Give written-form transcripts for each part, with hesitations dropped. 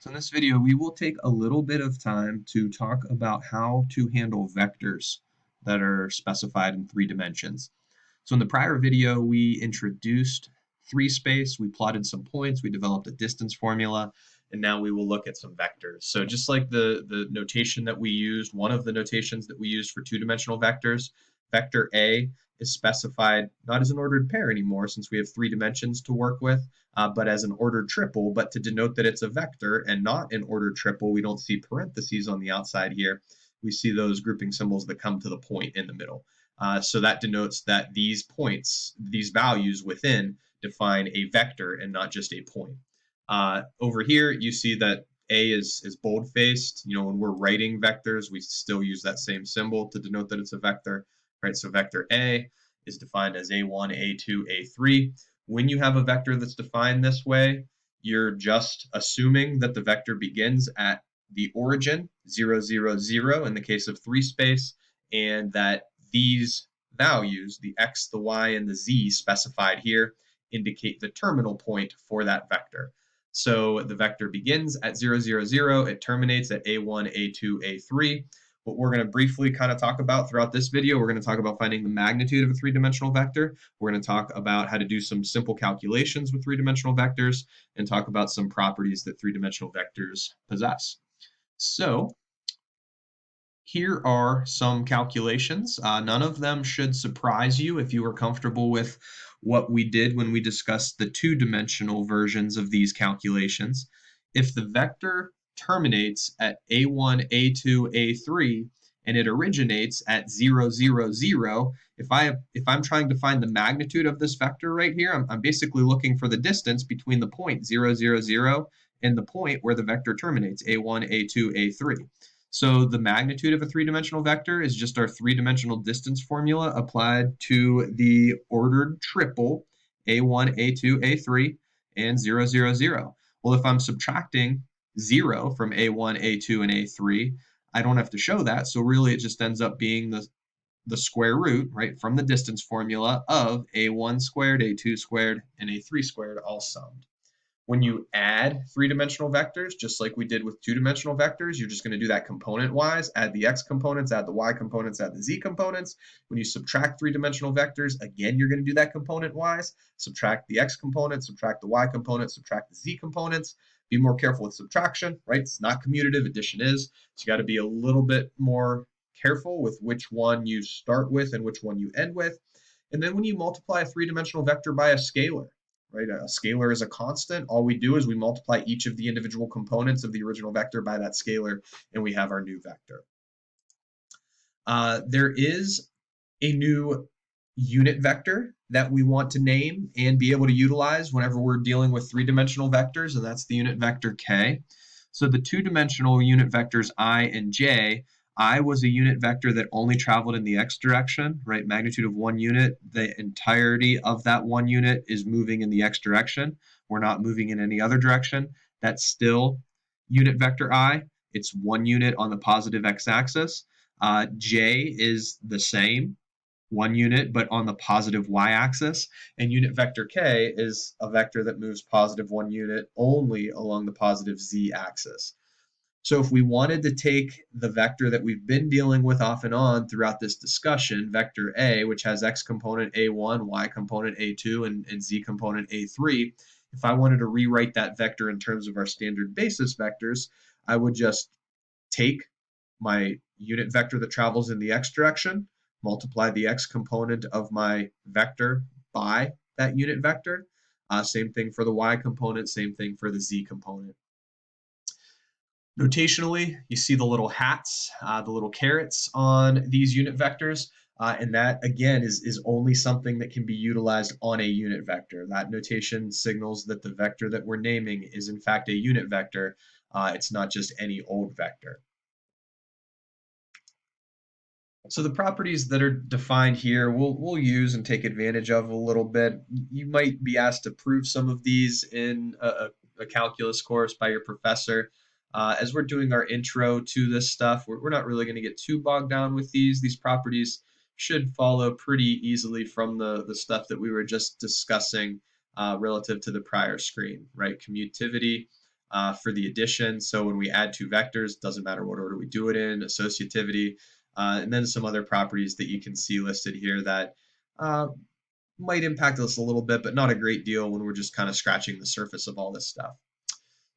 So in this video, we will take a little bit of time to talk about how to handle vectors that are specified in 3 dimensions. So in the prior video, we introduced 3 space, we plotted some points, we developed a distance formula, and now we will look at some vectors. So just like the notation that we used, one of the notations that we used for 2-dimensional vectors, vector A is specified not as an ordered pair anymore since we have 3 dimensions to work with, but as an ordered triple. But to denote that it's a vector and not an ordered triple, we don't see parentheses on the outside here. We see those grouping symbols that come to the point in the middle. So that denotes that these points, these values within, define a vector and not just a point. Over here, you see that A is bold-faced. You know, when we're writing vectors, we still use that same symbol to denote that it's a vector, right? So vector A is defined as A1, A2, A3. When you have a vector that's defined this way, you're just assuming that the vector begins at the origin, 0, 0, 0 in the case of 3 space, and that these values, the x, the y, and the z specified here, indicate the terminal point for that vector. So the vector begins at 0, 0, 0, it terminates at A1, A2, A3. What we're going to briefly kind of talk about throughout this video, we're going to talk about finding the magnitude of a 3-dimensional vector. We're going to talk about how to do some simple calculations with 3-dimensional vectors and talk about some properties that 3-dimensional vectors possess. So here are some calculations. None of them should surprise you if you are comfortable with what we did when we discussed the 2-dimensional versions of these calculations. If the vector terminates at A1, A2, A3, and it originates at 0, 0, 0, if I'm trying to find the magnitude of this vector right here, I'm basically looking for the distance between the point 0, 0, 0 and the point where the vector terminates, A1, A2, A3. So the magnitude of a 3-dimensional vector is just our 3-dimensional distance formula applied to the ordered triple A1, A2, A3, and 0, 0, 0. Well, if I'm subtracting 0 from A1, A2, and A3, I don't have to show that. So really it just ends up being the square root, right, from the distance formula of A1 squared, A2 squared, and A3 squared all summed. When you add 3-dimensional vectors, just like we did with 2-dimensional vectors, you're just going to do that component-wise, add the x components, add the y components, add the z components. When you subtract 3-dimensional vectors, again, you're going to do that component-wise, subtract the x component, subtract the y component, subtract the z components. Be more careful with subtraction, right? It's not commutative, addition is. So you got to be a little bit more careful with which one you start with and which one you end with. And then when you multiply a 3-dimensional vector by a scalar, right? A scalar is a constant. All we do is we multiply each of the individual components of the original vector by that scalar, and we have our new vector. There is a new unit vector that we want to name and be able to utilize whenever we're dealing with 3-dimensional vectors, and that's the unit vector k. So the 2-dimensional unit vectors I and j, I was a unit vector that only traveled in the x direction, right? Magnitude of 1 unit, the entirety of that 1 unit is moving in the x direction. We're not moving in any other direction. That's still unit vector I. It's 1 unit on the positive x-axis. J is the same, 1 unit, but on the positive y-axis. And unit vector k is a vector that moves positive 1 unit only along the positive z-axis. So if we wanted to take the vector that we've been dealing with off and on throughout this discussion, vector A, which has x component A1, y component A2, and z component A3, if I wanted to rewrite that vector in terms of our standard basis vectors, I would just take my unit vector that travels in the x direction, multiply the x component of my vector by that unit vector. Same thing for the y component, same thing for the z component. Notationally, you see the little hats, the little carets on these unit vectors, and that, again, is only something that can be utilized on a unit vector. That notation signals that the vector that we're naming is, in fact, a unit vector. It's not just any old vector. So the properties that are defined here, we'll use and take advantage of a little bit. You might be asked to prove some of these in a calculus course by your professor. As we're doing our intro to this stuff, we're not really going to get too bogged down with these. These properties should follow pretty easily from the stuff that we were just discussing relative to the prior screen, right? Commutativity, for the addition. So when we add two vectors, doesn't matter what order we do it in, associativity, and then some other properties that you can see listed here that might impact us a little bit, but not a great deal when we're just kind of scratching the surface of all this stuff.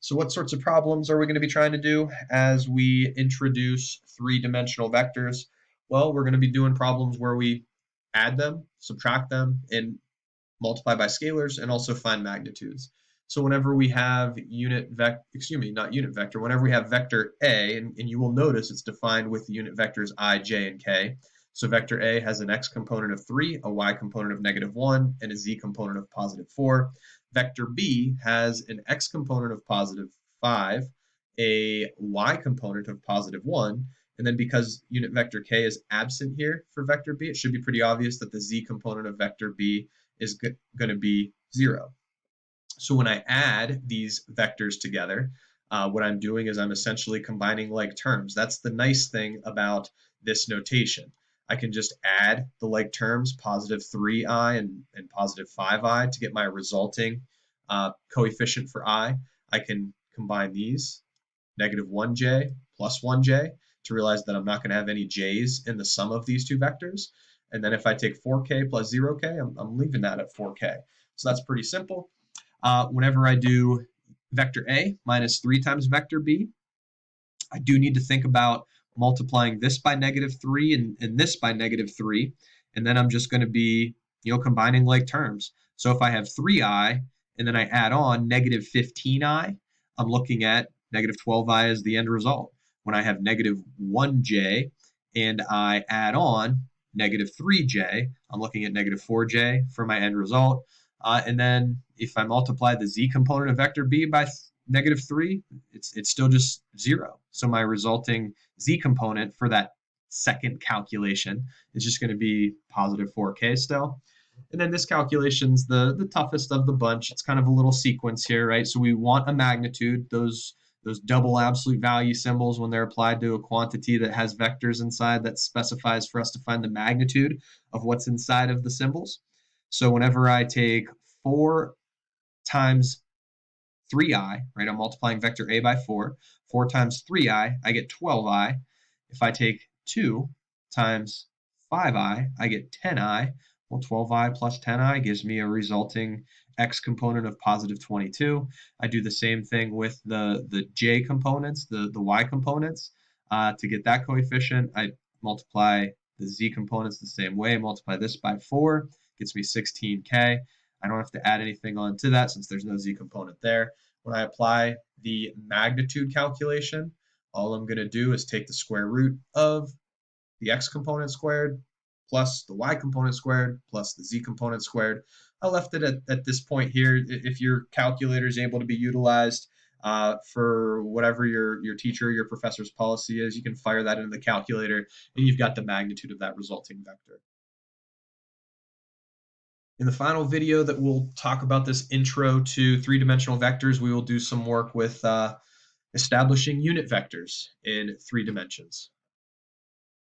So what sorts of problems are we going to be trying to do as we introduce three-dimensional vectors? Well, we're going to be doing problems where we add them, subtract them, and multiply by scalars, and also find magnitudes. So whenever we have whenever we have vector A, and you will notice it's defined with unit vectors I, j, and k. So vector A has an x component of 3, a y component of -1, and a z component of +4. Vector B has an x component of +5, a y component of +1, and then because unit vector k is absent here for vector B, it should be pretty obvious that the z component of vector B is going to be 0. So when I add these vectors together, what I'm doing is I'm essentially combining like terms. That's the nice thing about this notation. I can just add the like terms, +3i and +5i, to get my resulting coefficient for I. I can combine these, -1j plus 1j, to realize that I'm not going to have any j's in the sum of these two vectors. And then if I take 4k plus 0k, I'm leaving that at 4k. So that's pretty simple. Whenever I do vector A minus 3 times vector B, I do need to think about multiplying this by -3 and this by -3. And then I'm just going to be, combining like terms. So if I have 3i and then I add on -15i, I'm looking at -12i as the end result. When I have -1j and I add on -3j, I'm looking at -4j for my end result. And then if I multiply the z component of vector b by -3, it's still just 0. So my resulting z component for that second calculation is just going to be +4k still. And then this calculation's the toughest of the bunch. It's kind of a little sequence here, right? So we want a magnitude. Those double absolute value symbols, when they're applied to a quantity that has vectors inside, that specifies for us to find the magnitude of what's inside of the symbols. So whenever I take 4 times 3i, right, I'm multiplying vector A by 4. 4 times 3i, I get 12i. If I take 2 times 5i, I get 10i. Well, 12i plus 10i gives me a resulting x component of +22. I do the same thing with the j components, the y components. To get that coefficient, I multiply the z components the same way. Multiply this by 4, gets me 16k. I don't have to add anything on to that since there's no z component there. When I apply the magnitude calculation, all I'm going to do is take the square root of the x component squared plus the y component squared plus the z component squared. I left it at this point here. If your calculator is able to be utilized for whatever your teacher or your professor's policy is, you can fire that into the calculator and you've got the magnitude of that resulting vector. In the final video that we'll talk about this intro to three-dimensional vectors, we will do some work with establishing unit vectors in 3 dimensions.